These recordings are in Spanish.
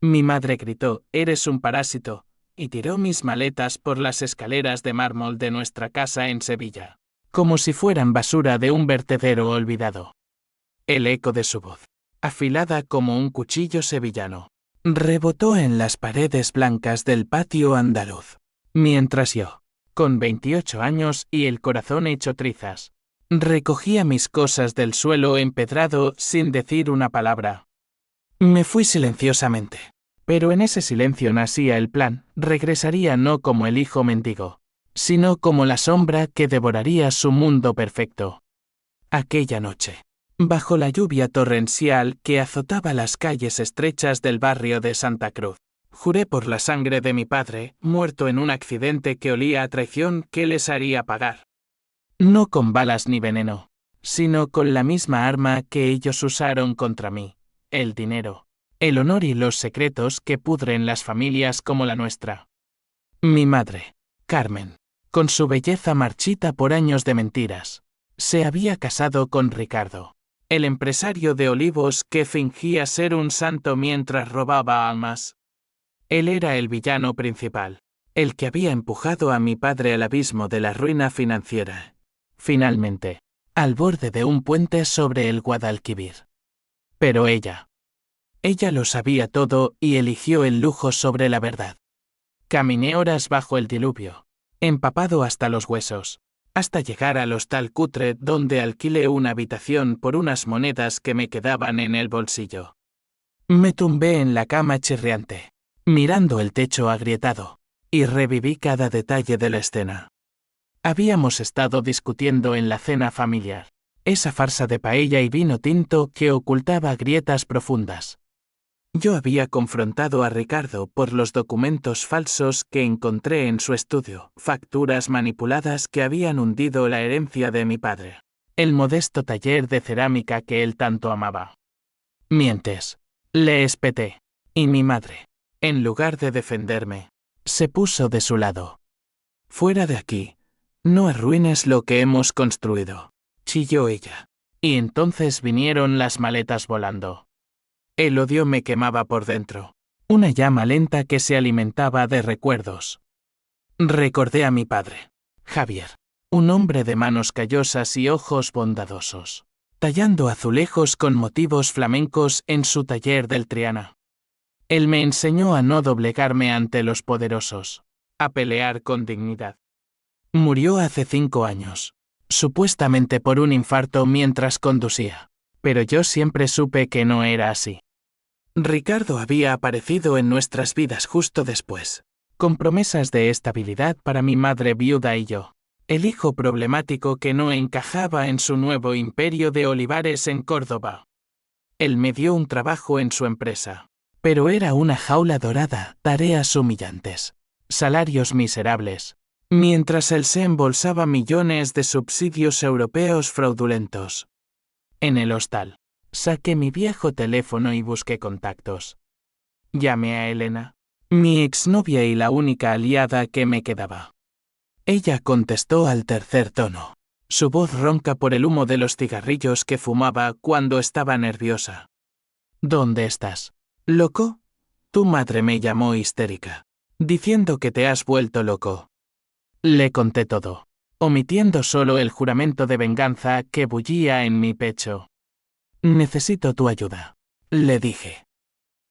Mi madre gritó: «Eres un parásito», y tiró mis maletas por las escaleras de mármol de nuestra casa en Sevilla, como si fueran basura de un vertedero olvidado. El eco de su voz, afilada como un cuchillo sevillano, rebotó en las paredes blancas del patio andaluz, mientras yo, con 28 años y el corazón hecho trizas, recogía mis cosas del suelo empedrado sin decir una palabra. Me fui silenciosamente. Pero en ese silencio nacía el plan. Regresaría no como el hijo mendigo, sino como la sombra que devoraría su mundo perfecto. Aquella noche, bajo la lluvia torrencial que azotaba las calles estrechas del barrio de Santa Cruz, juré por la sangre de mi padre, muerto en un accidente que olía a traición, que les haría pagar. No con balas ni veneno, sino con la misma arma que ellos usaron contra mí: el dinero, el honor y los secretos que pudren las familias como la nuestra. Mi madre, Carmen, con su belleza marchita por años de mentiras, se había casado con Ricardo, el empresario de olivos que fingía ser un santo mientras robaba almas. Él era el villano principal, el que había empujado a mi padre al abismo de la ruina financiera. Finalmente, al borde de un puente sobre el Guadalquivir. Pero ella lo sabía todo y eligió el lujo sobre la verdad. Caminé horas bajo el diluvio, empapado hasta los huesos, hasta llegar al hostal cutre donde alquilé una habitación por unas monedas que me quedaban en el bolsillo. Me tumbé en la cama chirriante, mirando el techo agrietado, y reviví cada detalle de la escena. Habíamos estado discutiendo en la cena familiar, esa farsa de paella y vino tinto que ocultaba grietas profundas. Yo había confrontado a Ricardo por los documentos falsos que encontré en su estudio, facturas manipuladas que habían hundido la herencia de mi padre, el modesto taller de cerámica que él tanto amaba. «Mientes», le espeté, y mi madre, en lugar de defenderme, se puso de su lado. «Fuera de aquí, no arruines lo que hemos construido», chilló ella. Y entonces vinieron las maletas volando. El odio me quemaba por dentro, una llama lenta que se alimentaba de recuerdos. Recordé a mi padre, Javier, un hombre de manos callosas y ojos bondadosos, tallando azulejos con motivos flamencos en su taller del Triana. Él me enseñó a no doblegarme ante los poderosos, a pelear con dignidad. Murió hace 5 años, supuestamente por un infarto mientras conducía, pero yo siempre supe que no era así. Ricardo había aparecido en nuestras vidas justo después, con promesas de estabilidad para mi madre viuda y yo, el hijo problemático que no encajaba en su nuevo imperio de olivares en Córdoba. Él me dio un trabajo en su empresa, pero era una jaula dorada, tareas humillantes, salarios miserables, mientras él se embolsaba millones de subsidios europeos fraudulentos. En el hostal, saqué mi viejo teléfono y busqué contactos. Llamé a Elena, mi exnovia y la única aliada que me quedaba. Ella contestó al tercer tono, su voz ronca por el humo de los cigarrillos que fumaba cuando estaba nerviosa. «¿Dónde estás, loco?» Tu madre me llamó histérica, diciendo que te has vuelto loco. Le conté todo, omitiendo solo el juramento de venganza que bullía en mi pecho. «Necesito tu ayuda», le dije.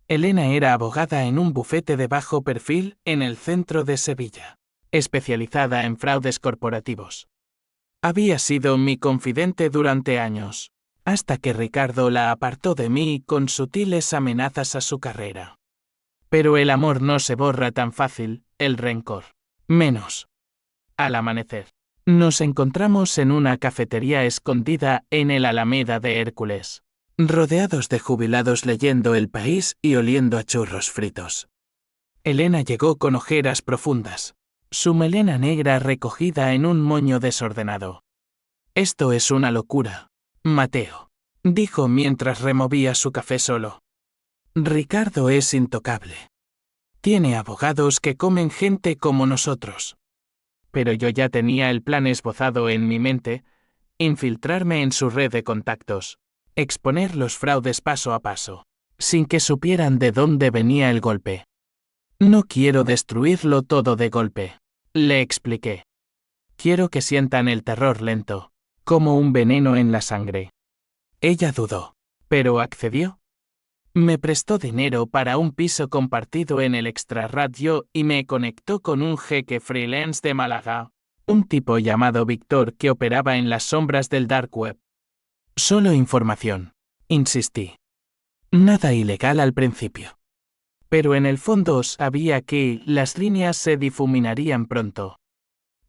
Elena era abogada en un bufete de bajo perfil en el centro de Sevilla, especializada en fraudes corporativos. Había sido mi confidente durante años, hasta que Ricardo la apartó de mí con sutiles amenazas a su carrera. Pero el amor no se borra tan fácil, el rencor, menos. Al amanecer, nos encontramos en una cafetería escondida en el Alameda de Hércules, rodeados de jubilados leyendo El País y oliendo a churros fritos. Elena llegó con ojeras profundas, su melena negra recogida en un moño desordenado. «Esto es una locura, Mateo», dijo mientras removía su café solo. «Ricardo es intocable. Tiene abogados que comen gente como nosotros». Pero yo ya tenía el plan esbozado en mi mente: infiltrarme en su red de contactos, exponer los fraudes paso a paso, sin que supieran de dónde venía el golpe. No quiero destruirlo todo de golpe, le expliqué. Quiero que sientan el terror lento, como un veneno en la sangre. Ella dudó, pero accedió. Me prestó dinero para un piso compartido en el extrarradio y me conectó con un jeque freelance de Málaga, un tipo llamado Víctor que operaba en las sombras del dark web. Solo información, insistí. Nada ilegal al principio. Pero en el fondo sabía que las líneas se difuminarían pronto.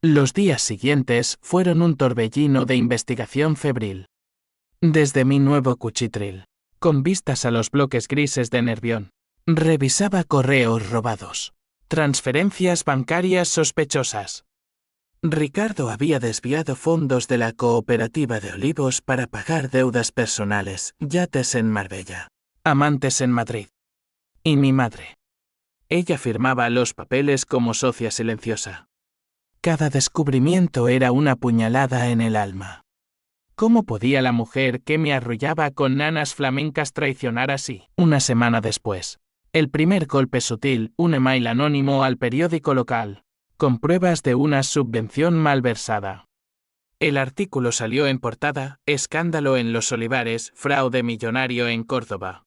Los días siguientes fueron un torbellino de investigación febril. Desde mi nuevo cuchitril, con vistas a los bloques grises de Nervión, revisaba correos robados, transferencias bancarias sospechosas. Ricardo había desviado fondos de la cooperativa de Olivos para pagar deudas personales, yates en Marbella, amantes en Madrid. Y mi madre. Ella firmaba los papeles como socia silenciosa. Cada descubrimiento era una puñalada en el alma. ¿Cómo podía la mujer que me arrullaba con nanas flamencas traicionar así? Una semana después, el primer golpe sutil, un email anónimo al periódico local, con pruebas de una subvención malversada. El artículo salió en portada, escándalo en Los Olivares, fraude millonario en Córdoba.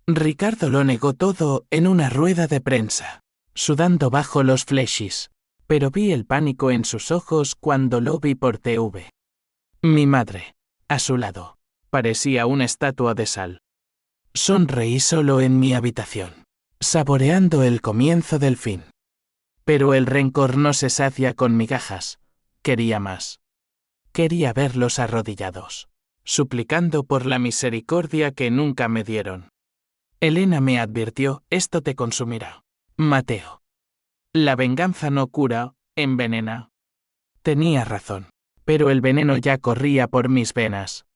Ricardo lo negó todo en una rueda de prensa, sudando bajo los flashes, pero vi el pánico en sus ojos cuando lo vi por TV. Mi madre, a su lado, parecía una estatua de sal. Sonreí solo en mi habitación, saboreando el comienzo del fin. Pero el rencor no se sacia con migajas, quería más. Quería verlos arrodillados, suplicando por la misericordia que nunca me dieron. Elena me advirtió, esto te consumirá, Mateo. La venganza no cura, envenena. Tenía razón, pero el veneno ya corría por mis venas.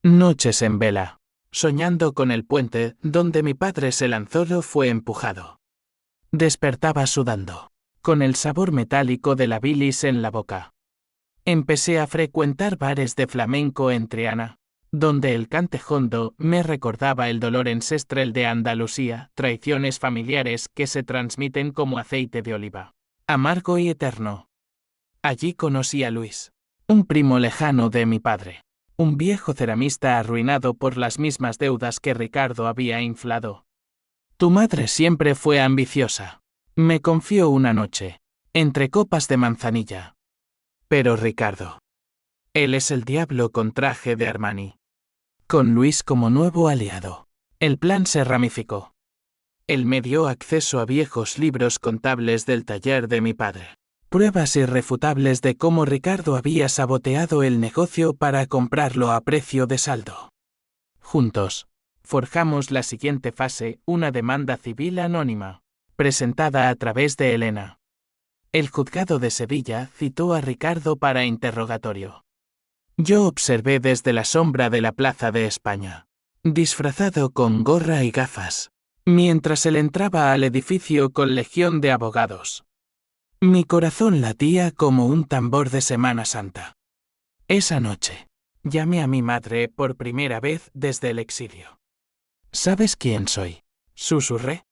Noches en vela, soñando con el puente donde mi padre se lanzó fue empujado. Despertaba sudando, con el sabor metálico de la bilis en la boca. Empecé a frecuentar bares de flamenco en Triana, donde el cante hondo me recordaba el dolor ancestral de Andalucía, traiciones familiares que se transmiten como aceite de oliva, amargo y eterno. Allí conocí a Luis, un primo lejano de mi padre, un viejo ceramista arruinado por las mismas deudas que Ricardo había inflado. Tu madre siempre fue ambiciosa, me confió una noche, entre copas de manzanilla. Pero Ricardo, él es el diablo con traje de Armani. Con Luis como nuevo aliado, el plan se ramificó. Él me dio acceso a viejos libros contables del taller de mi padre. Pruebas irrefutables de cómo Ricardo había saboteado el negocio para comprarlo a precio de saldo. Juntos, forjamos la siguiente fase, una demanda civil anónima, presentada a través de Elena. El juzgado de Sevilla citó a Ricardo para interrogatorio. Yo observé desde la sombra de la Plaza de España, disfrazado con gorra y gafas, mientras él entraba al edificio con legión de abogados. Mi corazón latía como un tambor de Semana Santa. Esa noche, llamé a mi madre por primera vez desde el exilio. ¿Sabes quién soy?, susurré.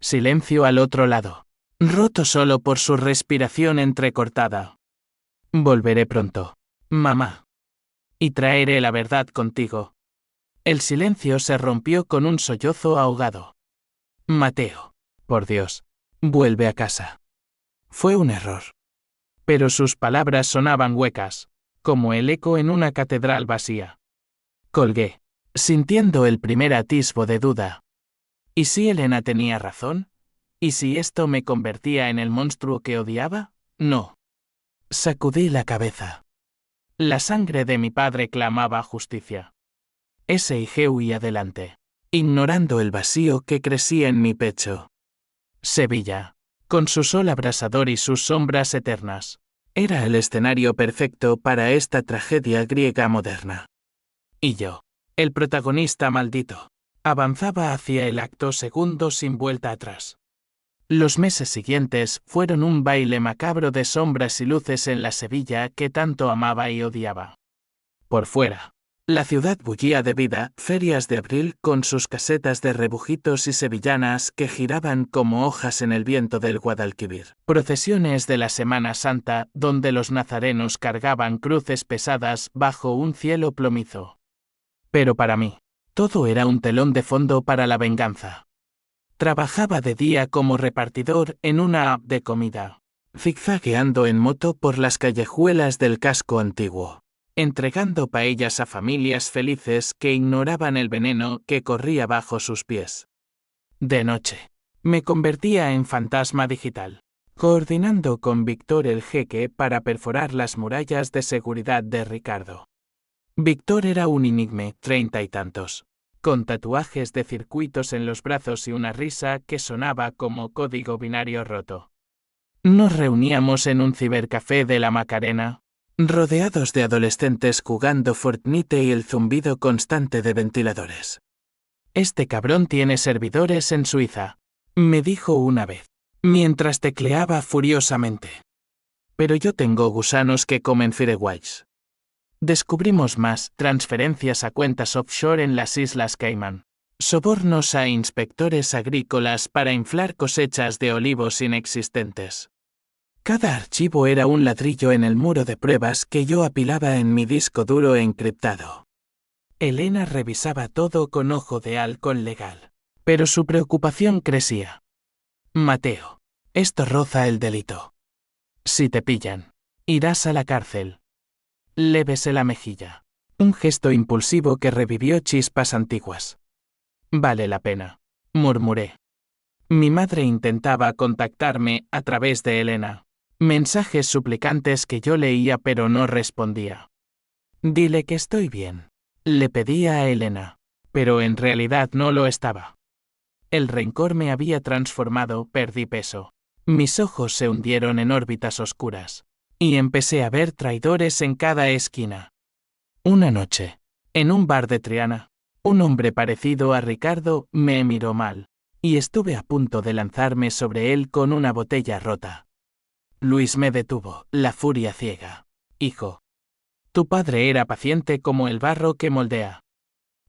Silencio al otro lado, roto solo por su respiración entrecortada. Volveré pronto, mamá. Y traeré la verdad contigo. El silencio se rompió con un sollozo ahogado. Mateo, por Dios, vuelve a casa. Fue un error. Pero sus palabras sonaban huecas, como el eco en una catedral vacía. Colgué, sintiendo el primer atisbo de duda. ¿Y si Elena tenía razón? ¿Y si esto me convertía en el monstruo que odiaba? No. Sacudí la cabeza. La sangre de mi padre clamaba justicia. S.I.G. huí adelante, ignorando el vacío que crecía en mi pecho. Sevilla, con su sol abrasador y sus sombras eternas, era el escenario perfecto para esta tragedia griega moderna. Y yo, el protagonista maldito, avanzaba hacia el acto segundo sin vuelta atrás. Los meses siguientes fueron un baile macabro de sombras y luces en la Sevilla que tanto amaba y odiaba. Por fuera, La ciudad bullía de vida, ferias de abril con sus casetas de rebujitos y sevillanas que giraban como hojas en el viento del Guadalquivir. Procesiones de la Semana Santa donde los nazarenos cargaban cruces pesadas bajo un cielo plomizo. Pero para mí, todo era un telón de fondo para la venganza. Trabajaba de día como repartidor en una app de comida, zigzagueando en moto por las callejuelas del casco antiguo, entregando paellas a familias felices que ignoraban el veneno que corría bajo sus pies. De noche, me convertía en fantasma digital, coordinando con Víctor el jeque para perforar las murallas de seguridad de Ricardo. Víctor era un enigma, 30 y tantos, con tatuajes de circuitos en los brazos y una risa que sonaba como código binario roto. Nos reuníamos en un cibercafé de la Macarena, rodeados de adolescentes jugando Fortnite y el zumbido constante de ventiladores. Este cabrón tiene servidores en Suiza, me dijo una vez, mientras tecleaba furiosamente. Pero yo tengo gusanos que comen firewalls. Descubrimos más transferencias a cuentas offshore en las Islas Caimán, sobornos a inspectores agrícolas para inflar cosechas de olivos inexistentes. Cada archivo era un ladrillo en el muro de pruebas que yo apilaba en mi disco duro encriptado. Elena revisaba todo con ojo de halcón legal, pero su preocupación crecía. Mateo, esto roza el delito. Si te pillan, irás a la cárcel. Le besé la mejilla. Un gesto impulsivo que revivió chispas antiguas. Vale la pena, murmuré. Mi madre intentaba contactarme a través de Elena. Mensajes suplicantes que yo leía pero no respondía. Dile que estoy bien, le pedía a Elena, pero en realidad no lo estaba. El rencor me había transformado, perdí peso. Mis ojos se hundieron en órbitas oscuras. Y empecé a ver traidores en cada esquina. Una noche, en un bar de Triana, un hombre parecido a Ricardo me miró mal, y estuve a punto de lanzarme sobre él con una botella rota. Luis me detuvo, la furia ciega. Hijo. Tu padre era paciente como el barro que moldea.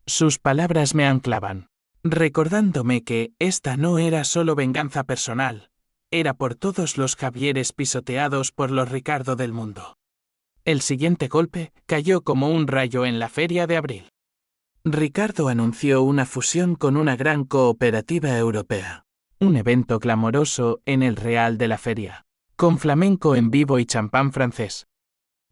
Sus palabras me anclaban, recordándome que esta no era solo venganza personal. Era por todos los Javieres pisoteados por los Ricardo del mundo. El siguiente golpe cayó como un rayo en la feria de abril. Ricardo anunció una fusión con una gran cooperativa europea. Un evento clamoroso en el Real de la Feria, con flamenco en vivo y champán francés.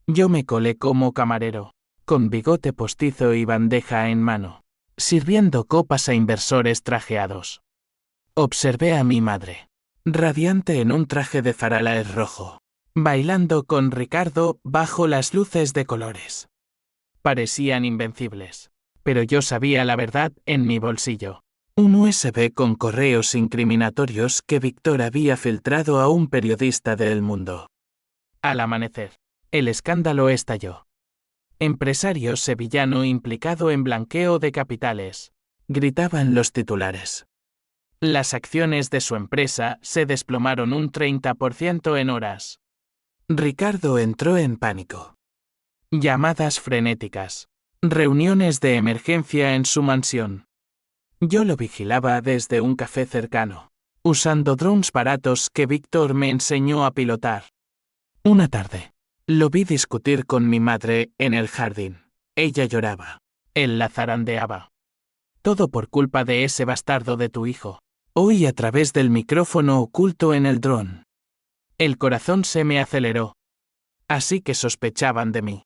Yo me colé como camarero, con bigote postizo y bandeja en mano, sirviendo copas a inversores trajeados. Observé a mi madre, radiante en un traje de faralaes rojo, bailando con Ricardo bajo las luces de colores. Parecían invencibles, pero yo sabía la verdad en mi bolsillo. Un USB con correos incriminatorios que Víctor había filtrado a un periodista de El Mundo. Al amanecer, el escándalo estalló. Empresario sevillano implicado en blanqueo de capitales, gritaban los titulares. Las acciones de su empresa se desplomaron un 30% en horas. Ricardo entró en pánico. Llamadas frenéticas. Reuniones de emergencia en su mansión. Yo lo vigilaba desde un café cercano, usando drones baratos que Víctor me enseñó a pilotar. Una tarde, lo vi discutir con mi madre en el jardín. Ella lloraba. Él la zarandeaba. Todo por culpa de ese bastardo de tu hijo. Oí a través del micrófono oculto en el dron. El corazón se me aceleró. Así que sospechaban de mí.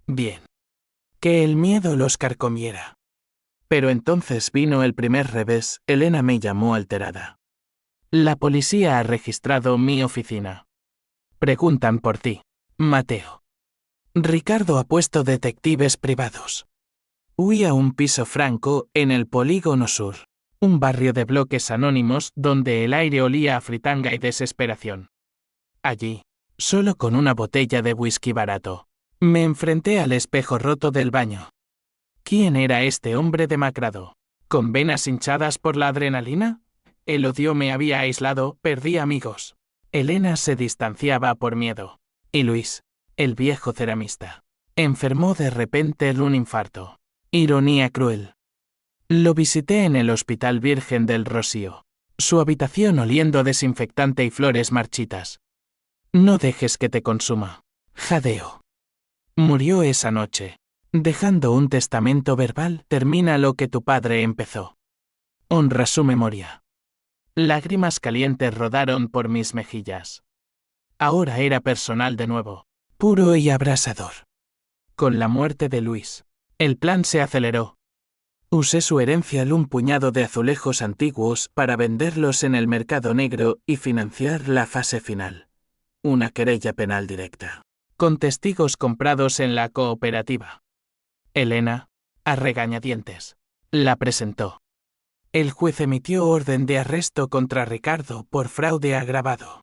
Bien. Que el miedo los carcomiera. Pero entonces vino el primer revés. Elena me llamó alterada. La policía ha registrado mi oficina. Preguntan por ti, Mateo. Ricardo ha puesto detectives privados. Huí a un piso franco en el Polígono Sur. Un barrio de bloques anónimos donde el aire olía a fritanga y desesperación. Allí, solo con una botella de whisky barato, me enfrenté al espejo roto del baño. ¿Quién era este hombre demacrado? ¿Con venas hinchadas por la adrenalina? El odio me había aislado, perdí amigos. Elena se distanciaba por miedo. Y Luis, el viejo ceramista, Enfermó de repente en un infarto. Ironía cruel. Lo visité en el Hospital Virgen del Rocío. Su habitación oliendo a desinfectante y flores marchitas. No dejes que te consuma. Jadeo. Murió esa noche. Dejando un testamento verbal, termina lo que tu padre empezó. Honra su memoria. Lágrimas calientes rodaron por mis mejillas. Ahora era personal de nuevo, puro y abrasador. Con la muerte de Luis, el plan se aceleró. Usé su herencia un puñado de azulejos antiguos para venderlos en el mercado negro y financiar la fase final. Una querella penal directa. Con testigos comprados en la cooperativa. Elena, a regañadientes, la presentó. El juez emitió orden de arresto contra Ricardo por fraude agravado.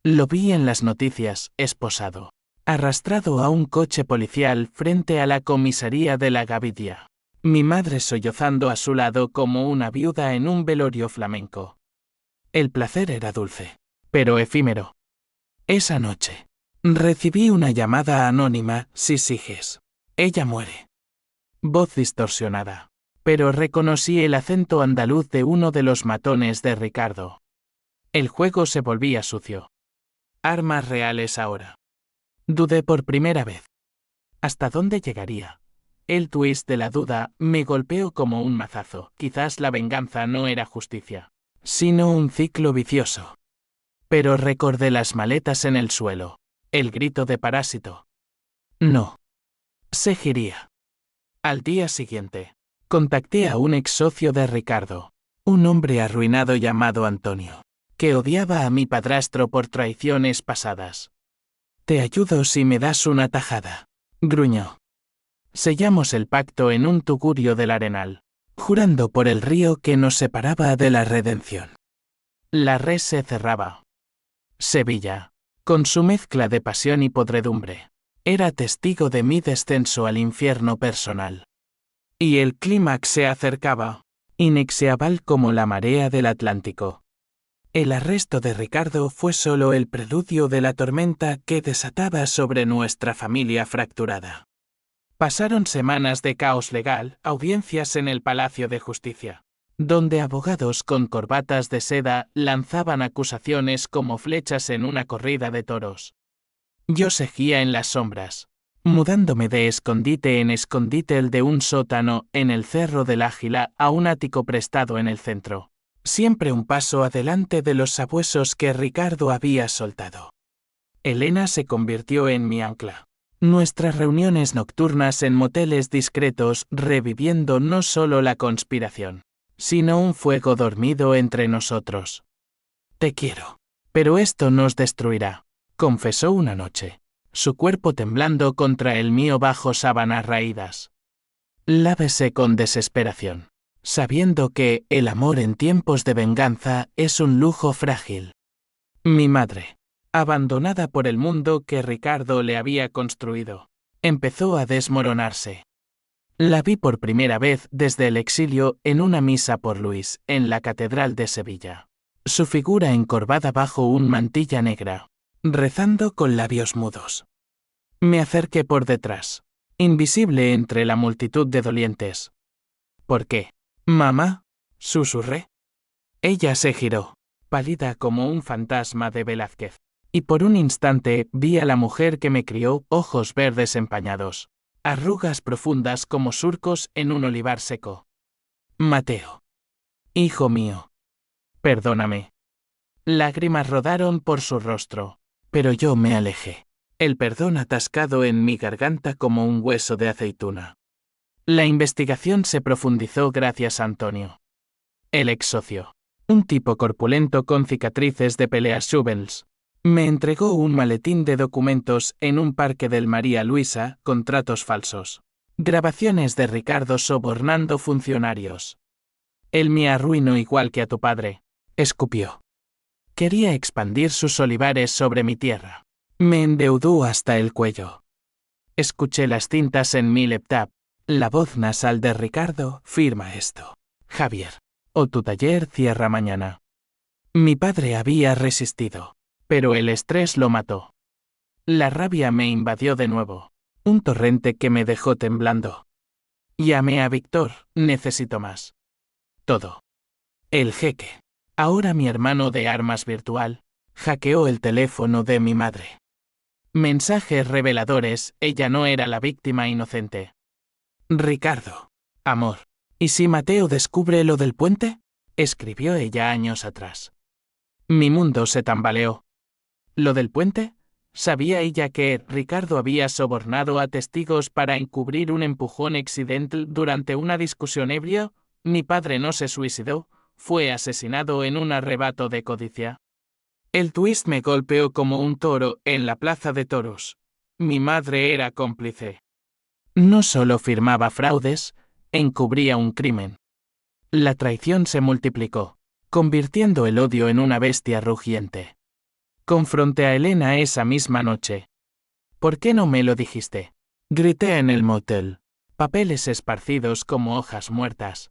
Lo vi en las noticias, esposado, arrastrado a un coche policial frente a la comisaría de la Gavidia. Mi madre sollozando a su lado como una viuda en un velorio flamenco. El placer era dulce, pero efímero. Esa noche, recibí una llamada anónima, si sigues. Ella muere. Voz distorsionada. Pero reconocí el acento andaluz de uno de los matones de Ricardo. El juego se volvía sucio. Armas reales ahora. Dudé por primera vez. ¿Hasta dónde llegaría? El twist de la duda me golpeó como un mazazo. Quizás la venganza no era justicia, sino un ciclo vicioso. Pero recordé las maletas en el suelo. El grito de Parásito. No. Seguiría. Al día siguiente, contacté a un ex socio de Ricardo, un hombre arruinado llamado Antonio, que odiaba a mi padrastro por traiciones pasadas. Te ayudo si me das una tajada, gruñó. Sellamos el pacto en un tugurio del Arenal, jurando por el río que nos separaba de la redención. La red se cerraba. Sevilla, con su mezcla de pasión y podredumbre, era testigo de mi descenso al infierno personal. Y el clímax se acercaba, inexorable como la marea del Atlántico. El arresto de Ricardo fue solo el preludio de la tormenta que desataba sobre nuestra familia fracturada. Pasaron semanas de caos legal, audiencias en el Palacio de Justicia, donde abogados con corbatas de seda lanzaban acusaciones como flechas en una corrida de toros. Yo seguía en las sombras, mudándome de escondite en escondite el de un sótano en el Cerro del Águila a un ático prestado en el centro, siempre un paso adelante de los sabuesos que Ricardo había soltado. Elena se convirtió en mi ancla. Nuestras reuniones nocturnas en moteles discretos reviviendo no solo la conspiración, sino un fuego dormido entre nosotros. Te quiero. Pero esto nos destruirá, confesó una noche, su cuerpo temblando contra el mío bajo sábanas raídas. Lávese con desesperación, sabiendo que el amor en tiempos de venganza es un lujo frágil. Mi madre, abandonada por el mundo que Ricardo le había construido, empezó a desmoronarse. La vi por primera vez desde el exilio en una misa por Luis, en la Catedral de Sevilla. Su figura encorvada bajo un mantilla negra, rezando con labios mudos. Me acerqué por detrás, invisible entre la multitud de dolientes. ¿Por qué? ¿Mamá?, susurré. Ella se giró, pálida como un fantasma de Velázquez. Y por un instante vi a la mujer que me crió, ojos verdes empañados, arrugas profundas como surcos en un olivar seco. Mateo. Hijo mío. Perdóname. Lágrimas rodaron por su rostro, pero yo me alejé, el perdón atascado en mi garganta como un hueso de aceituna. La investigación se profundizó gracias a Antonio. El ex socio, un tipo corpulento con cicatrices de peleas Schubels, me entregó un maletín de documentos en un parque del María Luisa, contratos falsos, grabaciones de Ricardo sobornando funcionarios. Él me arruinó igual que a tu padre, escupió. Quería expandir sus olivares sobre mi tierra. Me endeudó hasta el cuello. Escuché las cintas en mi laptop. La voz nasal de Ricardo, firma esto, Javier, o tu taller cierra mañana. Mi padre había resistido, pero el estrés lo mató. La rabia me invadió de nuevo. Un torrente que me dejó temblando. Llamé a Víctor, necesito más. Todo. El jeque. Ahora mi hermano de armas virtual, hackeó el teléfono de mi madre. Mensajes reveladores, ella no era la víctima inocente. Ricardo. Amor. ¿Y si Mateo descubre lo del puente? Escribió ella años atrás. Mi mundo se tambaleó. ¿Lo del puente? ¿Sabía ella que Ricardo había sobornado a testigos para encubrir un empujón accidental durante una discusión ebrio? Mi padre no se suicidó, fue asesinado en un arrebato de codicia. El twist me golpeó como un toro en la plaza de toros. Mi madre era cómplice. No solo firmaba fraudes, encubría un crimen. La traición se multiplicó, convirtiendo el odio en una bestia rugiente. Confronté a Elena esa misma noche. ¿Por qué no me lo dijiste? Grité en el motel. Papeles esparcidos como hojas muertas.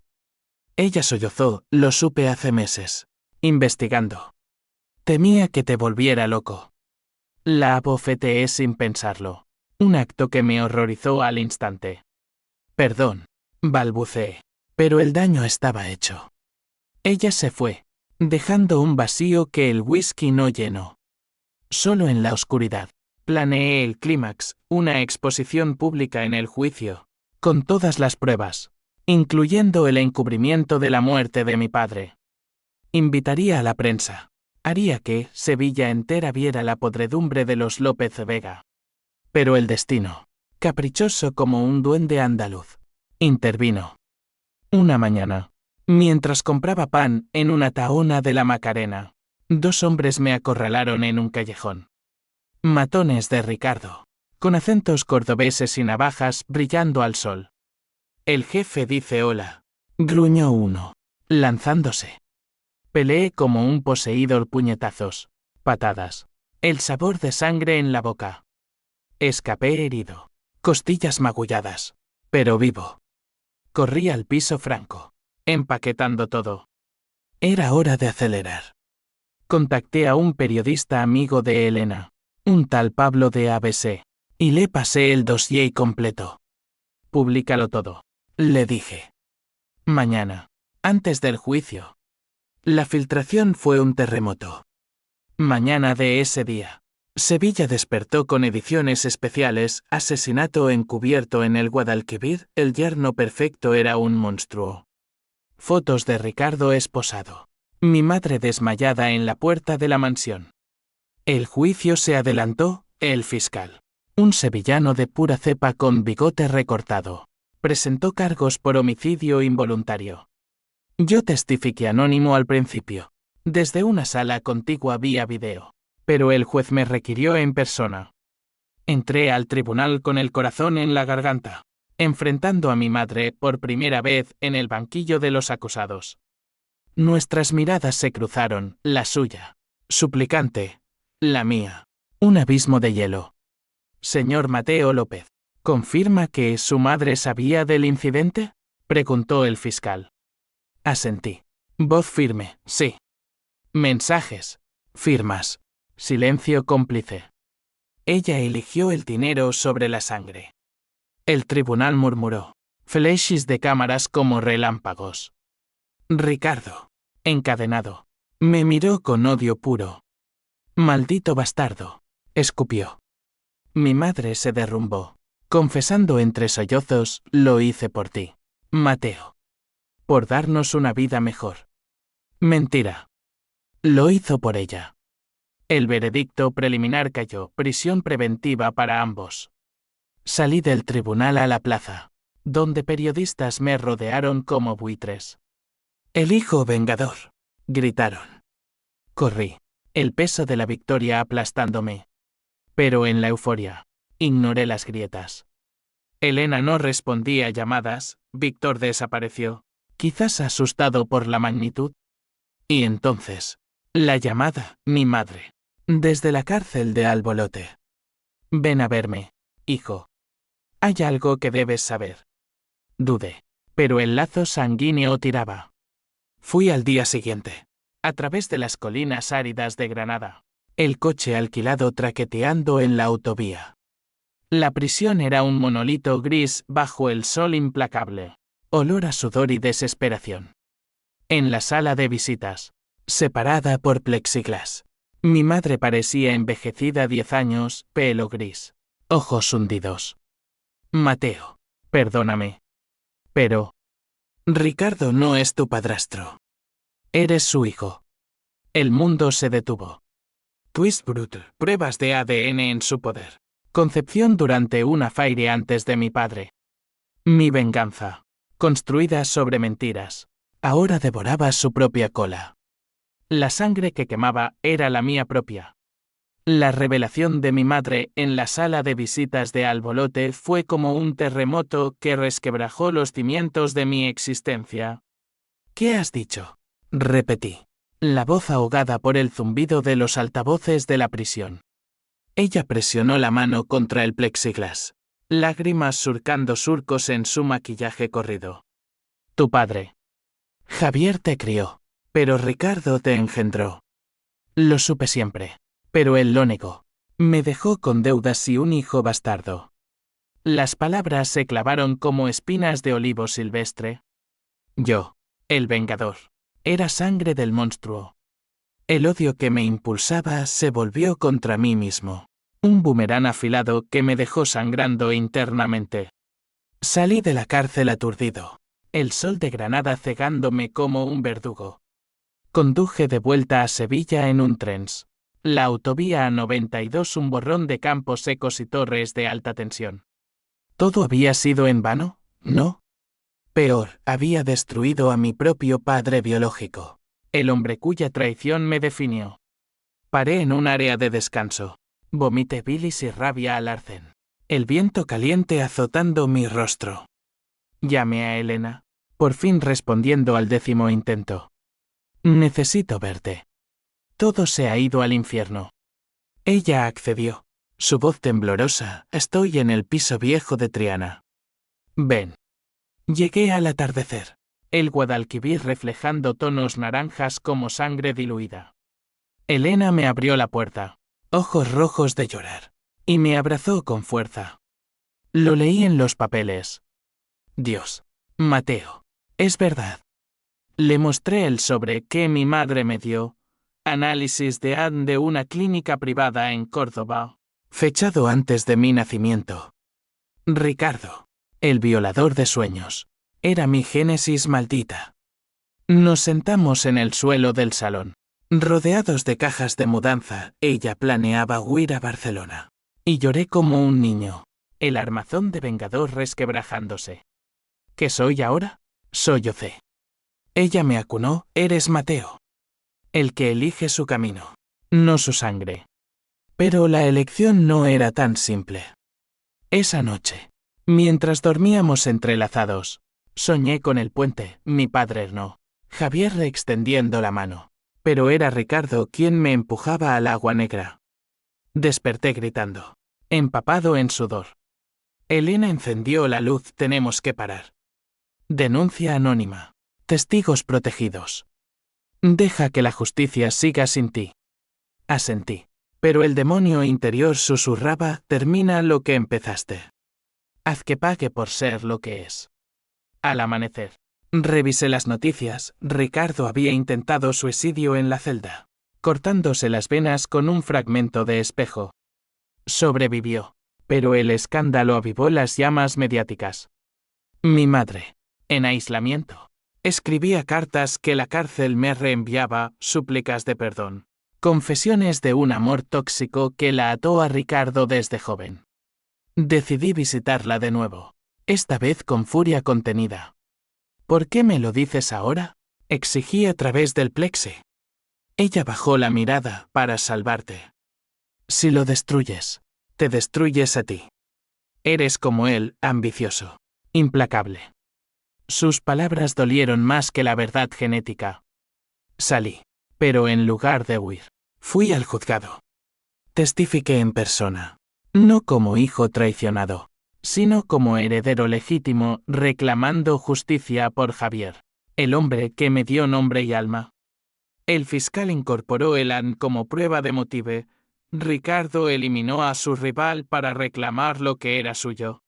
Ella sollozó, lo supe hace meses. Investigando. Temía que te volviera loco. La abofeteé sin pensarlo. Un acto que me horrorizó al instante. Perdón, balbuceé. Pero el daño estaba hecho. Ella se fue, dejando un vacío que el whisky no llenó. Solo en la oscuridad, planeé el clímax, una exposición pública en el juicio, con todas las pruebas, incluyendo el encubrimiento de la muerte de mi padre. Invitaría a la prensa. Haría que Sevilla entera viera la podredumbre de los López Vega. Pero el destino, caprichoso como un duende andaluz, intervino. Una mañana, mientras compraba pan en una tahona de la Macarena, 2 hombres me acorralaron en un callejón. Matones de Ricardo, con acentos cordobeses y navajas brillando al sol. El jefe dice hola, gruñó uno, lanzándose. Peleé como un poseído, puñetazos, patadas, el sabor de sangre en la boca. Escapé herido, costillas magulladas, pero vivo. Corrí al piso franco, empaquetando todo. Era hora de acelerar. Contacté a un periodista amigo de Elena, un tal Pablo de ABC, y le pasé el dossier completo. Públicalo todo, le dije. Mañana, antes del juicio. La filtración fue un terremoto. Mañana de ese día, Sevilla despertó con ediciones especiales, asesinato encubierto en el Guadalquivir, el yerno perfecto era un monstruo. Fotos de Ricardo esposado. Mi madre desmayada en la puerta de la mansión. El juicio se adelantó, el fiscal, un sevillano de pura cepa con bigote recortado, presentó cargos por homicidio involuntario. Yo testifiqué anónimo al principio, desde una sala contigua vía video, pero el juez me requirió en persona. Entré al tribunal con el corazón en la garganta, enfrentando a mi madre por primera vez en el banquillo de los acusados. Nuestras miradas se cruzaron, la suya, suplicante, la mía, un abismo de hielo. Señor Mateo López, ¿confirma que su madre sabía del incidente? Preguntó el fiscal. Asentí. Voz firme, sí. Mensajes, firmas, silencio cómplice. Ella eligió el dinero sobre la sangre. El tribunal murmuró. Flashes de cámaras como relámpagos. Ricardo, encadenado, me miró con odio puro. Maldito bastardo, escupió. Mi madre se derrumbó, confesando entre sollozos, lo hice por ti, Mateo. Por darnos una vida mejor. Mentira. Lo hizo por ella. El veredicto preliminar cayó, prisión preventiva para ambos. Salí del tribunal a la plaza, donde periodistas me rodearon como buitres. El hijo vengador, gritaron. Corrí, el peso de la victoria aplastándome. Pero en la euforia, ignoré las grietas. Elena no respondía a llamadas, Víctor desapareció, quizás asustado por la magnitud. Y entonces, la llamada, mi madre, desde la cárcel de Albolote. Ven a verme, hijo. Hay algo que debes saber. Dudé, pero el lazo sanguíneo tiraba. Fui al día siguiente, a través de las colinas áridas de Granada, el coche alquilado traqueteando en la autovía. La prisión era un monolito gris bajo el sol implacable. Olor a sudor y desesperación. En la sala de visitas, separada por plexiglas, mi madre parecía envejecida 10 años, pelo gris, ojos hundidos. Mateo, perdóname. Pero Ricardo no es tu padrastro. Eres su hijo. El mundo se detuvo. Twist brutal. Pruebas de ADN en su poder. Concepción durante una feire antes de mi padre. Mi venganza, construida sobre mentiras, ahora devoraba su propia cola. La sangre que quemaba era la mía propia. La revelación de mi madre en la sala de visitas de Albolote fue como un terremoto que resquebrajó los cimientos de mi existencia. ¿Qué has dicho? Repetí, la voz ahogada por el zumbido de los altavoces de la prisión. Ella presionó la mano contra el plexiglas, lágrimas surcando surcos en su maquillaje corrido. Tu padre. Javier te crió, pero Ricardo te engendró. Lo supe siempre, pero él lo negó. Me dejó con deudas y un hijo bastardo. Las palabras se clavaron como espinas de olivo silvestre. Yo, el vengador, era sangre del monstruo. El odio que me impulsaba se volvió contra mí mismo. Un boomerang afilado que me dejó sangrando internamente. Salí de la cárcel aturdido, el sol de Granada cegándome como un verdugo. Conduje de vuelta a Sevilla en un trens. La autovía A92 un borrón de campos secos y torres de alta tensión. ¿Todo había sido en vano? No. Peor, había destruido a mi propio padre biológico, el hombre cuya traición me definió. Paré en un área de descanso. Vomité bilis y rabia al arcén. El viento caliente azotando mi rostro. Llamé a Elena, por fin respondiendo al 10º intento. Necesito verte. Todo se ha ido al infierno. Ella accedió. Su voz temblorosa, estoy en el piso viejo de Triana. Ven. Llegué al atardecer. El Guadalquivir reflejando tonos naranjas como sangre diluida. Elena me abrió la puerta, ojos rojos de llorar, y me abrazó con fuerza. Lo leí en los papeles. Dios. Mateo. Es verdad. Le mostré el sobre que mi madre me dio. Análisis de ADN de una clínica privada en Córdoba. Fechado antes de mi nacimiento. Ricardo, el violador de sueños, era mi génesis maldita. Nos sentamos en el suelo del salón. Rodeados de cajas de mudanza, ella planeaba huir a Barcelona. Y lloré como un niño, el armazón de vengador resquebrajándose. ¿Qué soy ahora? Sollocé. Ella me acunó, eres Mateo. El que elige su camino, no su sangre. Pero la elección no era tan simple. Esa noche, mientras dormíamos entrelazados, soñé con el puente, mi padre no. Javier extendiendo la mano. Pero era Ricardo quien me empujaba al agua negra. Desperté gritando, empapado en sudor. Elena encendió la luz, tenemos que parar. Denuncia anónima. Testigos protegidos. Deja que la justicia siga sin ti. Asentí. Pero el demonio interior susurraba, termina lo que empezaste. Haz que pague por ser lo que es. Al amanecer, revisé las noticias. Ricardo había intentado suicidio en la celda, cortándose las venas con un fragmento de espejo. Sobrevivió, pero el escándalo avivó las llamas mediáticas. Mi madre, en aislamiento, escribía cartas que la cárcel me reenviaba, súplicas de perdón, confesiones de un amor tóxico que la ató a Ricardo desde joven. Decidí visitarla de nuevo, esta vez con furia contenida. ¿Por qué me lo dices ahora? Exigí a través del plexe. Ella bajó la mirada para salvarte. Si lo destruyes, te destruyes a ti. Eres como él, ambicioso, implacable. Sus palabras dolieron más que la verdad genética. Salí, pero en lugar de huir, fui al juzgado. Testifiqué en persona, no como hijo traicionado, sino como heredero legítimo reclamando justicia por Javier, el hombre que me dio nombre y alma. El fiscal incorporó el ADN como prueba de motive, Ricardo eliminó a su rival para reclamar lo que era suyo.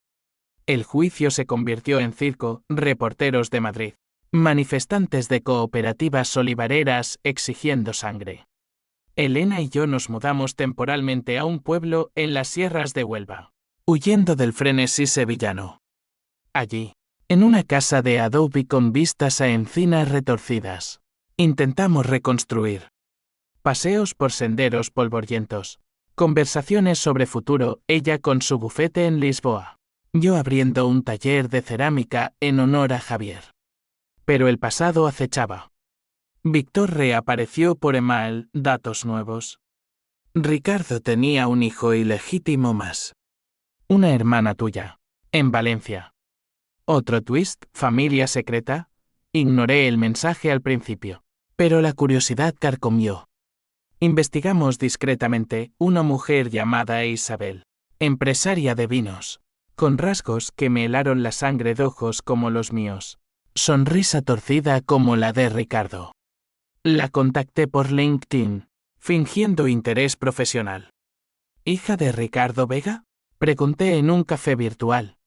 El juicio se convirtió en circo, reporteros de Madrid, manifestantes de cooperativas olivareras exigiendo sangre. Elena y yo nos mudamos temporalmente a un pueblo en las sierras de Huelva, huyendo del frenesí sevillano. Allí, en una casa de adobe con vistas a encinas retorcidas, intentamos reconstruir. Paseos por senderos polvorientos, conversaciones sobre futuro, ella con su bufete en Lisboa, yo abriendo un taller de cerámica en honor a Javier. Pero el pasado acechaba. Víctor reapareció por email, datos nuevos. Ricardo tenía un hijo ilegítimo más. Una hermana tuya, en Valencia. Otro twist, familia secreta. Ignoré el mensaje al principio, pero la curiosidad carcomió. Investigamos discretamente una mujer llamada Isabel, empresaria de vinos, con rasgos que me helaron la sangre de ojos como los míos, sonrisa torcida como la de Ricardo. La contacté por LinkedIn, fingiendo interés profesional. ¿Hija de Ricardo Vega? Pregunté en un café virtual.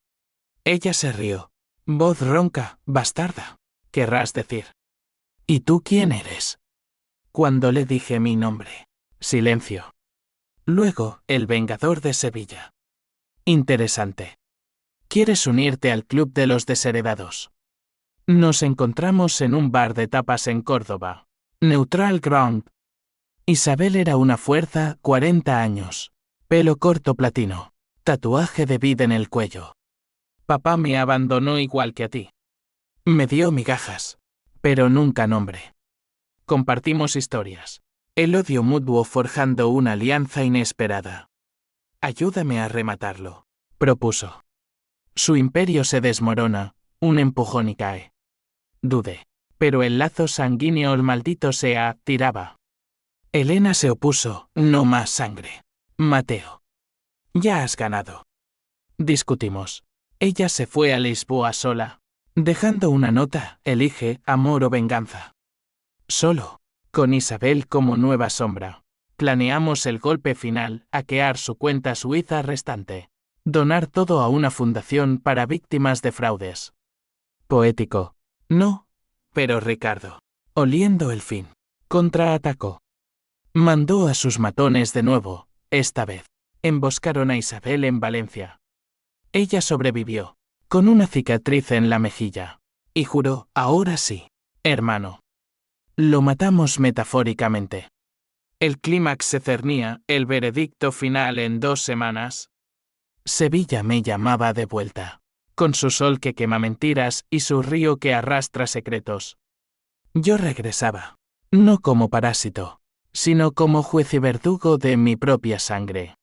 Ella se rió. Voz ronca, bastarda, querrás decir. ¿Y tú quién eres? Cuando le dije mi nombre. Silencio. Luego, el Vengador de Sevilla. Interesante. ¿Quieres unirte al Club de los Desheredados? Nos encontramos en un bar de tapas en Córdoba. Neutral Ground. Isabel era una fuerza, 40 años. Pelo corto platino. Tatuaje de vid en el cuello. Papá me abandonó igual que a ti. Me dio migajas, pero nunca nombre. Compartimos historias. El odio mutuo forjando una alianza inesperada. Ayúdame a rematarlo, propuso. Su imperio se desmorona, un empujón y cae. Dudé, pero el lazo sanguíneo maldito se atiraba. Elena se opuso, no más sangre. Mateo. Ya has ganado. Discutimos. Ella se fue a Lisboa sola, dejando una nota, elige amor o venganza. Solo, con Isabel como nueva sombra, planeamos el golpe final, hackear su cuenta suiza restante, donar todo a una fundación para víctimas de fraudes. Poético. No, pero Ricardo, oliendo el fin, contraatacó. Mandó a sus matones de nuevo, esta vez. Emboscaron a Isabel en Valencia. Ella sobrevivió, con una cicatriz en la mejilla, y juró, ahora sí, hermano. Lo matamos metafóricamente. El clímax se cernía, el veredicto final en 2 semanas. Sevilla me llamaba de vuelta, con su sol que quema mentiras y su río que arrastra secretos. Yo regresaba, no como parásito, sino como juez y verdugo de mi propia sangre.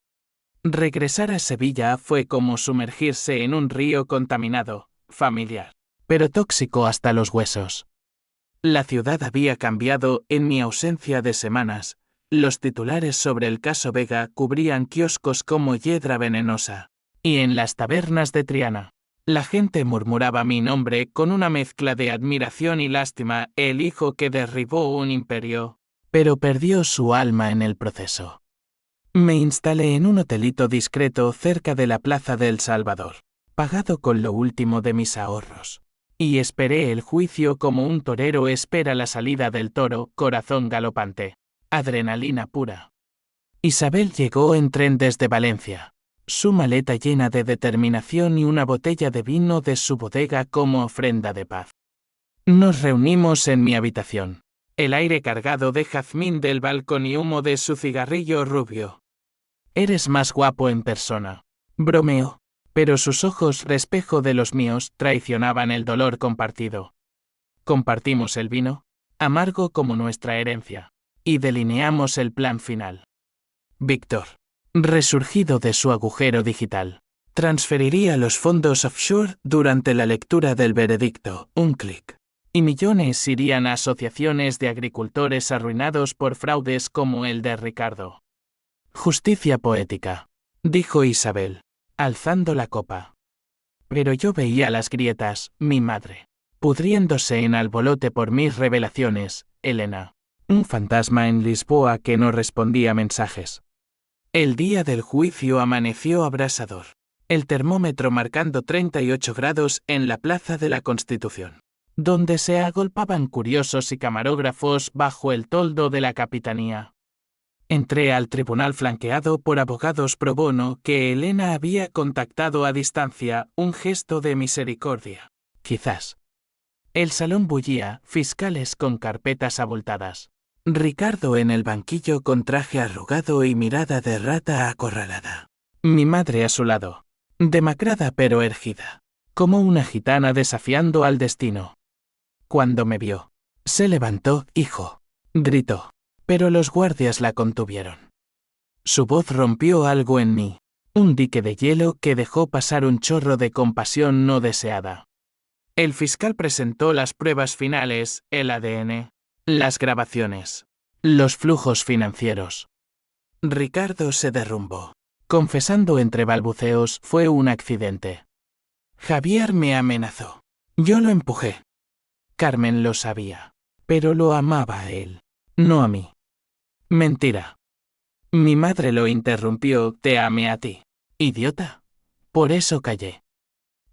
Regresar a Sevilla fue como sumergirse en un río contaminado, familiar, pero tóxico hasta los huesos. La ciudad había cambiado en mi ausencia de semanas. Los titulares sobre el caso Vega cubrían kioscos como hiedra venenosa, y en las tabernas de Triana, la gente murmuraba mi nombre con una mezcla de admiración y lástima, el hijo que derribó un imperio, pero perdió su alma en el proceso. Me instalé en un hotelito discreto cerca de la Plaza del Salvador, pagado con lo último de mis ahorros. Y esperé el juicio como un torero espera la salida del toro, corazón galopante, adrenalina pura. Isabel llegó en tren desde Valencia, su maleta llena de determinación y una botella de vino de su bodega como ofrenda de paz. Nos reunimos en mi habitación, el aire cargado de jazmín del balcón y humo de su cigarrillo rubio. Eres más guapo en persona, bromeó. Pero sus ojos, espejo de los míos, traicionaban el dolor compartido. Compartimos el vino, amargo como nuestra herencia, y delineamos el plan final. Víctor, resurgido de su agujero digital, transferiría los fondos offshore durante la lectura del veredicto, un clic, y millones irían a asociaciones de agricultores arruinados por fraudes como el de Ricardo. Justicia poética, dijo Isabel, alzando la copa. Pero yo veía las grietas, mi madre, pudriéndose en alborote por mis revelaciones, Elena, un fantasma en Lisboa que no respondía mensajes. El día del juicio amaneció abrasador. El termómetro marcando 38 grados en la Plaza de la Constitución, donde se agolpaban curiosos y camarógrafos bajo el toldo de la capitanía. Entré al tribunal flanqueado por abogados pro bono que Elena había contactado a distancia, un gesto de misericordia. Quizás. El salón bullía, fiscales con carpetas abultadas. Ricardo en el banquillo con traje arrugado y mirada de rata acorralada. Mi madre a su lado, demacrada pero erguida, como una gitana desafiando al destino. Cuando me vio, se levantó, hijo, gritó, pero los guardias la contuvieron. Su voz rompió algo en mí, un dique de hielo que dejó pasar un chorro de compasión no deseada. El fiscal presentó las pruebas finales, el ADN, las grabaciones, los flujos financieros. Ricardo se derrumbó, confesando entre balbuceos: fue un accidente. Javier me amenazó. Yo lo empujé. Carmen lo sabía, pero lo amaba a él, no a mí. Mentira. Mi madre lo interrumpió: te amé a ti, idiota. Por eso callé.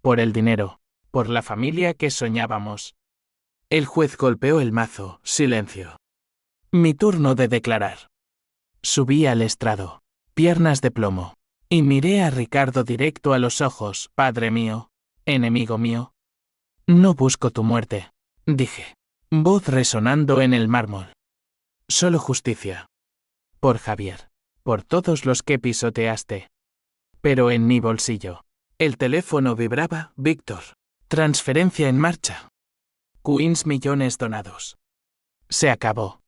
Por el dinero, por la familia que soñábamos. El juez golpeó el mazo, silencio. Mi turno de declarar. Subí al estrado, piernas de plomo, y miré a Ricardo directo a los ojos. Padre mío, enemigo mío. No busco tu muerte, dije, voz resonando en el mármol. Solo justicia. Por Javier, por todos los que pisoteaste. Pero en mi bolsillo, el teléfono vibraba. Víctor. Transferencia en marcha. Queens millones donados. Se acabó.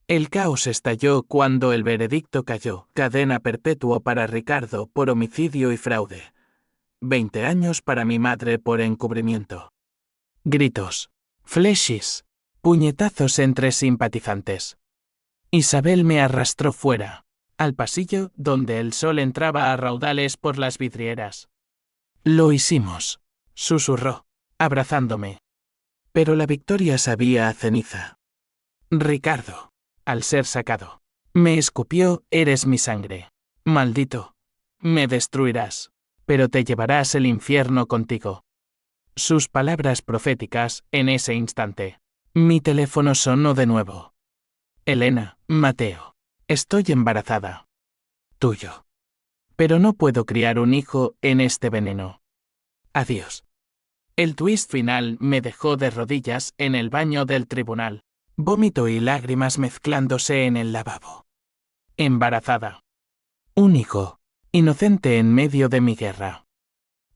El caos estalló cuando el veredicto cayó. Cadena perpetua para Ricardo por homicidio y fraude. 20 años para mi madre por encubrimiento. Gritos, flashes, puñetazos entre simpatizantes. Isabel me arrastró fuera, al pasillo donde el sol entraba a raudales por las vidrieras. Lo hicimos, susurró, abrazándome. Pero la victoria sabía a ceniza. Ricardo, al ser sacado, me escupió: eres mi sangre. Maldito, me destruirás, pero te llevarás el infierno contigo. Sus palabras proféticas, en ese instante. Mi teléfono sonó de nuevo. Elena, Mateo. Estoy embarazada. Tuyo. Pero no puedo criar un hijo en este veneno. Adiós. El twist final me dejó de rodillas en el baño del tribunal, vómito y lágrimas mezclándose en el lavabo. Embarazada. Un hijo, inocente en medio de mi guerra.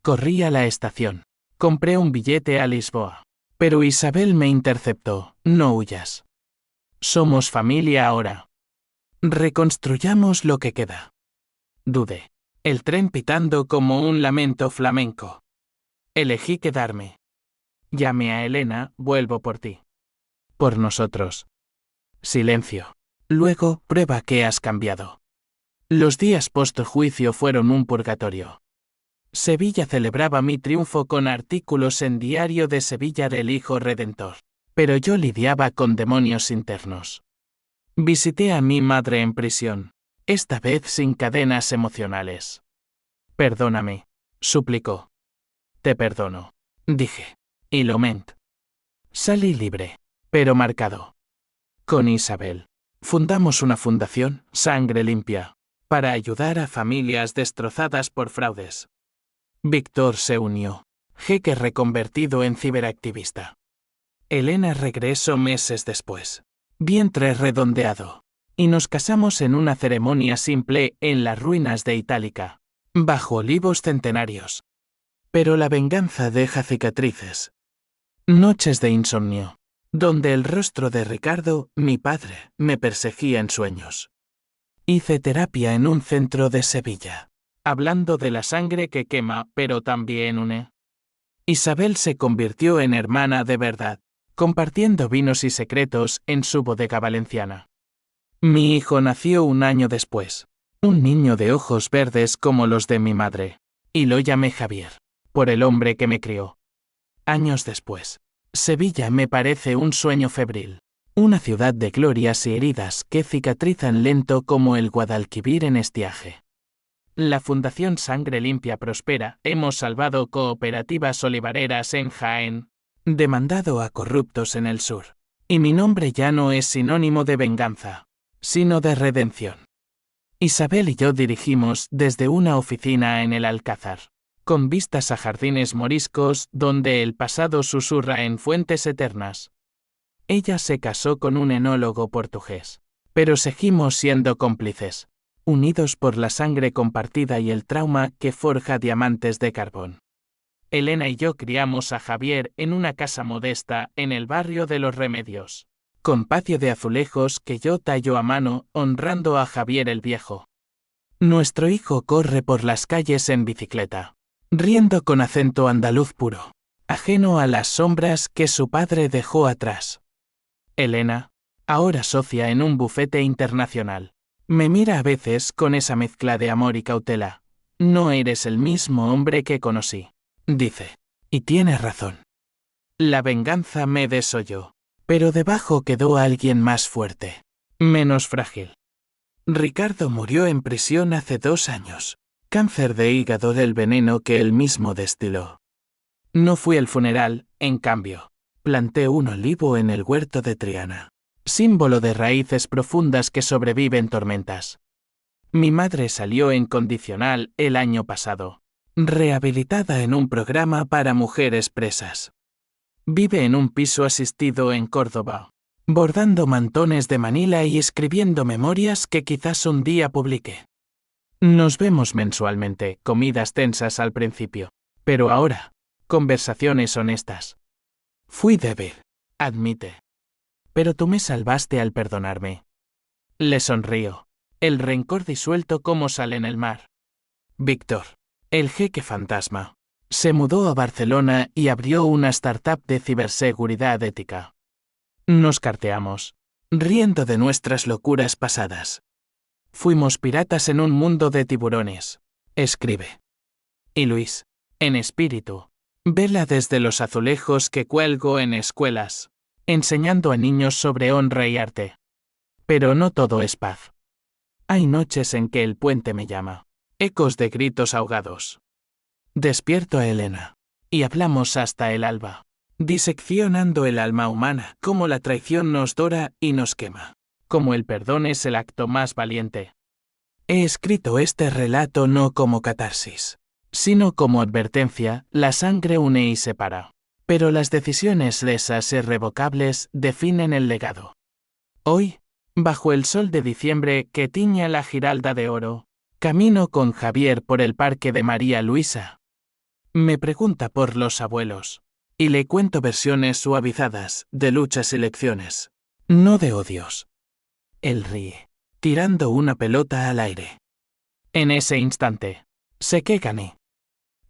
Corrí a la estación. Compré un billete a Lisboa. Pero Isabel me interceptó: no huyas. Somos familia ahora. Reconstruyamos lo que queda. Dudé. El tren pitando como un lamento flamenco. Elegí quedarme. Llamé a Elena: vuelvo por ti. Por nosotros. Silencio. Luego: prueba que has cambiado. Los días post-juicio fueron un purgatorio. Sevilla celebraba mi triunfo con artículos en Diario de Sevilla del Hijo Redentor. Pero yo lidiaba con demonios internos. Visité a mi madre en prisión, esta vez sin cadenas emocionales. Perdóname, suplicó. Te perdono, dije. Y lo ment. Salí libre, pero marcado. Con Isabel, fundamos una fundación, Sangre Limpia, para ayudar a familias destrozadas por fraudes. Víctor se unió, jeque reconvertido en ciberactivista. Elena regresó meses después, vientre redondeado, y nos casamos en una ceremonia simple en las ruinas de Itálica, bajo olivos centenarios. Pero la venganza deja cicatrices. Noches de insomnio, donde el rostro de Ricardo, mi padre, me perseguía en sueños. Hice terapia en un centro de Sevilla, hablando de la sangre que quema pero también une. Isabel se convirtió en hermana de verdad, compartiendo vinos y secretos en su bodega valenciana. Mi hijo nació un año después, un niño de ojos verdes como los de mi madre, y lo llamé Javier, por el hombre que me crió. Años después, Sevilla me parece un sueño febril, Una ciudad de glorias y heridas que cicatrizan lento como el Guadalquivir en estiaje. La Fundación Sangre Limpia prospera. Hemos salvado cooperativas olivareras en Jaén, demandado a corruptos en el sur. Y mi nombre ya no es sinónimo de venganza, sino de redención. Isabel y yo dirigimos desde una oficina en el Alcázar, con vistas a jardines moriscos donde el pasado susurra en fuentes eternas. Ella se casó con un enólogo portugués, pero seguimos siendo cómplices, unidos por la sangre compartida y el trauma que forja diamantes de carbón. Elena y yo criamos a Javier en una casa modesta en el barrio de Los Remedios, con patio de azulejos que yo tallo a mano, honrando a Javier el Viejo. Nuestro hijo corre por las calles en bicicleta, riendo con acento andaluz puro, ajeno a las sombras que su padre dejó atrás. Elena, ahora socia en un bufete internacional, me mira a veces con esa mezcla de amor y cautela. No eres el mismo hombre que conocí, dice. Y tiene razón. La venganza me desolló, pero debajo quedó alguien más fuerte, menos frágil. Ricardo murió en prisión hace 2 años, cáncer de hígado del veneno que él mismo destiló. No fui al funeral, en cambio. Planté un olivo en el huerto de Triana, símbolo de raíces profundas que sobreviven tormentas. Mi madre salió en condicional el año pasado, rehabilitada en un programa para mujeres presas. Vive en un piso asistido en Córdoba, bordando mantones de Manila y escribiendo memorias que quizás un día publique. Nos vemos mensualmente, comidas tensas al principio, pero ahora, conversaciones honestas. Fui débil, admite. Pero tú me salvaste al perdonarme. Le sonrío. El rencor disuelto como sal en el mar. Víctor, el jeque fantasma, se mudó a Barcelona y abrió una startup de ciberseguridad ética. Nos carteamos, riendo de nuestras locuras pasadas. Fuimos piratas en un mundo de tiburones, escribe. Y Luis, en espíritu, vela desde los azulejos que cuelgo en escuelas, enseñando a niños sobre honra y arte. Pero no todo es paz. Hay noches en que el puente me llama, ecos de gritos ahogados. Despierto a Elena, y hablamos hasta el alba, diseccionando el alma humana, como la traición nos dora y nos quema, como el perdón es el acto más valiente. He escrito este relato no como catarsis, sino como advertencia. La sangre une y separa, pero las decisiones lesas e irrevocables definen el legado. Hoy, bajo el sol de diciembre que tiña la Giralda de oro, camino con Javier por el parque de María Luisa. Me pregunta por los abuelos, y le cuento versiones suavizadas de luchas y lecciones, no de odios. Él ríe, tirando una pelota al aire. En ese instante, sé que gané.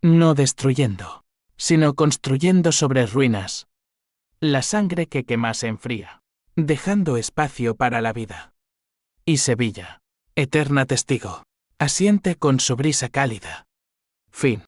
No destruyendo, sino construyendo sobre ruinas. La sangre que quema se enfría, dejando espacio para la vida. Y Sevilla, eterna testigo, asiente con su brisa cálida. Fin.